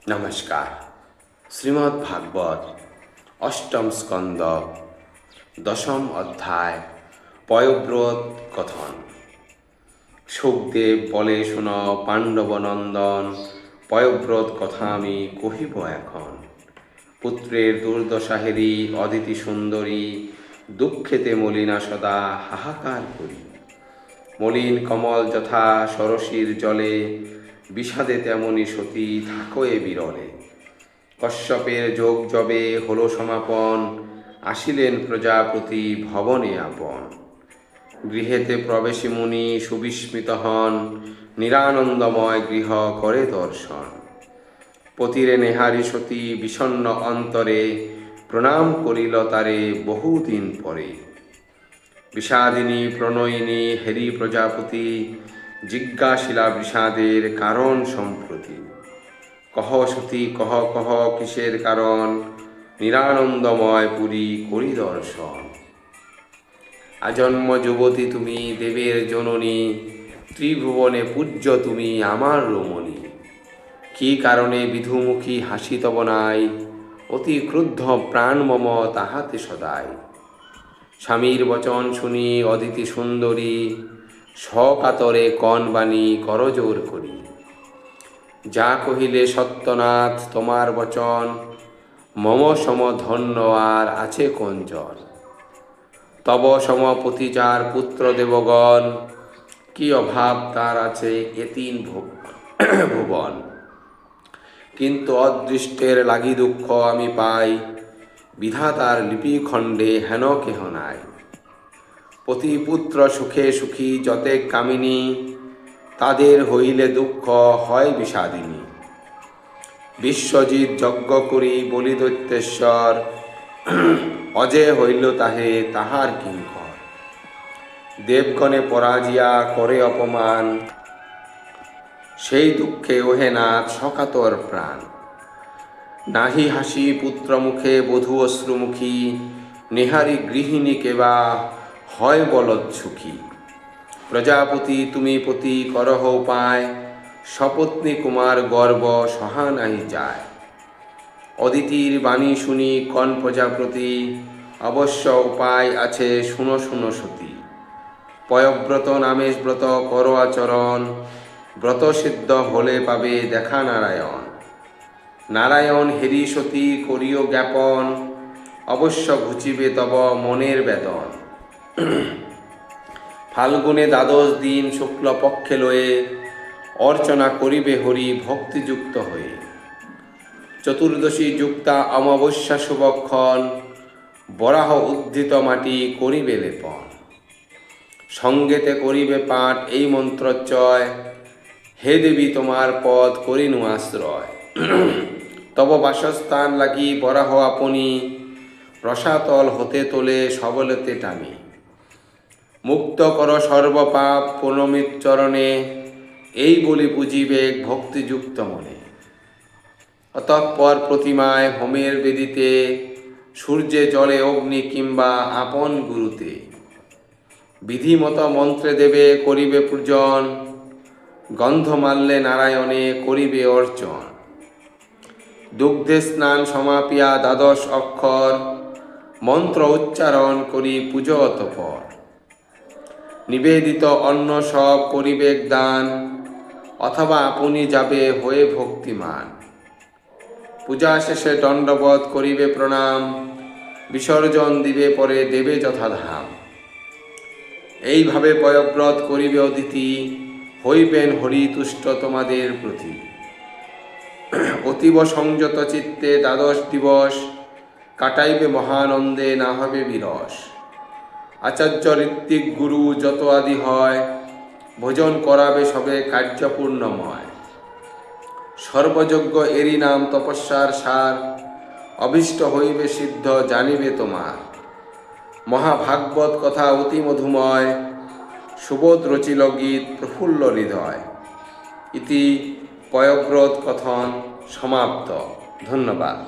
নমস্কার। শ্রীমদ্ ভাগবত অষ্টম স্কন্দ দশম অধ্যায় পয়ব্রত কথন। সুখদেব বলে, শুন পাণ্ডবনন্দন, পয়ব্রত কথা আমি কহিব এখন। পুত্রের দুর্দশা হেরি অদিতি সুন্দরী, দুঃখেতে মলিনা সদা হাহাকার করি। মলিন কমল যথা সরসীর জলে, বিষাদে তেমনি সতী থাকোয়ে বিরলে। কশ্যপের যোগ যবে হলো সমাপন, আসিলেন প্রজাপতি ভবনে আপন। গৃহেতে প্রবেশী মুনি সুবিস্মিত হন, নিরানন্দময় গৃহ করে দর্শন। পতিরে নেহারি সতী বিষণ্ণ অন্তরে, প্রণাম করিল তারে বহুদিন পরে। বিষাদিনী প্রণয়িনী হেরি প্রজাপতি, জিজ্ঞাসিলা বিষাদের কারণ সম্প্রতি। কহ সতী কহ কহ কিসের কারণ, নিরানন্দময় পুরী করি দর্শন। আজন্ম যুবতী তুমি দেবের জননী, ত্রিভুবনে পূজ্য তুমি আমার রমণী। কি কারণে বিধুমুখী হাসি তব নাই, অতি ক্রুদ্ধ প্রাণ মম তাহাতে সদাই। স্বামীর বচন শুনি অদিতি সুন্দরী, সকাতরে কনবাণী করজোর করি। যা কহিলে সত্যনাথ তোমার বচন, মম সম ধন্য আর আছে কোনজন। তব সমপতি যার পুত্র দেবগণ, কি অভাব তার আছে এতিন ভুবন। কিন্তু অদৃষ্টের লাগি দুঃখ আমি পাই, বিধাতার লিপিখণ্ডে হেন কেহ নাই। পতিপুত্র সুখে সুখী যতে কামিনী, তাদের হইলে দুঃখ হয় বিষাদিনী। বিশ্বজিৎ যজ্ঞ করি বলি দৈত্যেশ্বর, অজে হইল তাহে তাহার কিঙ্কর। দেবগণে পরাজিয়া করে অপমান, সেই দুঃখে ওহে নাথ সকাতর প্রাণ। নাহি হাসি পুত্র মুখে বধূ অশ্রুমুখী, নেহারি গৃহিণী কেবা হয় বলদ সুখী। প্রজাপতি তুমি পতি করহ উপায়, সপত্নী কুমার গর্ব সহা নাহি যায়। অদিতির বাণী শুনি কন প্রজাপতি, অবশ্য উপায় আছে শুনো শুনো সতী। পয়ব্রত নামেশ ব্রত কর আচরণ, ব্রত সিদ্ধ হলে পাবে দেখা নারায়ণ। নারায়ণ হেরি সতী করিও জ্ঞাপন, অবশ্য ঘুচিবে তব মনের বেদন। ফাল্গুনে দ্বাদশ দিন শুক্লপক্ষে লয়ে, অর্চনা করিবে হরি ভক্তিযুক্ত হয়ে। চতুর্দশী যুক্তা অমাবস্যা শুভক্ষণ, বরাহ উদ্ধৃত মাটি করিবে লেপন। সঙ্গেতে করিবে পাঠ এই মন্ত্রচয়, হে দেবী তোমার পদ করিনু আশ্রয়। তব বাসস্থান লাগি বরাহ আপনি, রসাতল হতে তোলে সবলেতে টানি। মুক্ত কর সর্বপাপ প্রণমিত চরণে, এই বলি পুজিবে ভক্তিযুক্ত মনে। অতঃপর প্রতিমায় হোমের বেদিতে, সূর্যে জলে অগ্নি কিংবা আপন গুরুতে। বিধিমত মন্ত্রে দেবে করিবে পূজন, গন্ধ মাল্যে নারায়ণে করিবে অর্চন। দুগ্ধে স্নান সমাপিয়া দ্বাদশ অক্ষর, মন্ত্র উচ্চারণ করি পুজো অতঃপর। নিবেদিত অন্ন সব করিবে দান, অথবা আপনি যাবে হয়ে ভক্তিমান। পূজা শেষে দণ্ডবৎ করিবে প্রণাম, বিসর্জন দিবে পরে দেবে যথাধাম। এইভাবে পয়ব্রত করিবে অদিতি, হইবেন হরি তুষ্ট তোমাদের প্রতি। অতীব সংযত চিত্তে দ্বাদশ দিবস, কাটাইবে মহানন্দে না হবে বিরস। আচার্য ঋত্বিক গুরু যত আদি হয়, ভোজন করাবে সবে কার্যপূর্ণময়। সর্বযজ্ঞ এরি নাম তপস্যার সার, অভীষ্ট হইবে সিদ্ধ জানিবে তোমার। মহাভাগবত কথা অতি মধুময়, সুবোধ রচিল গীত প্রফুল্ল হৃদয়। ইতি পয়ব্রত কথন সমাপ্ত। ধন্যবাদ।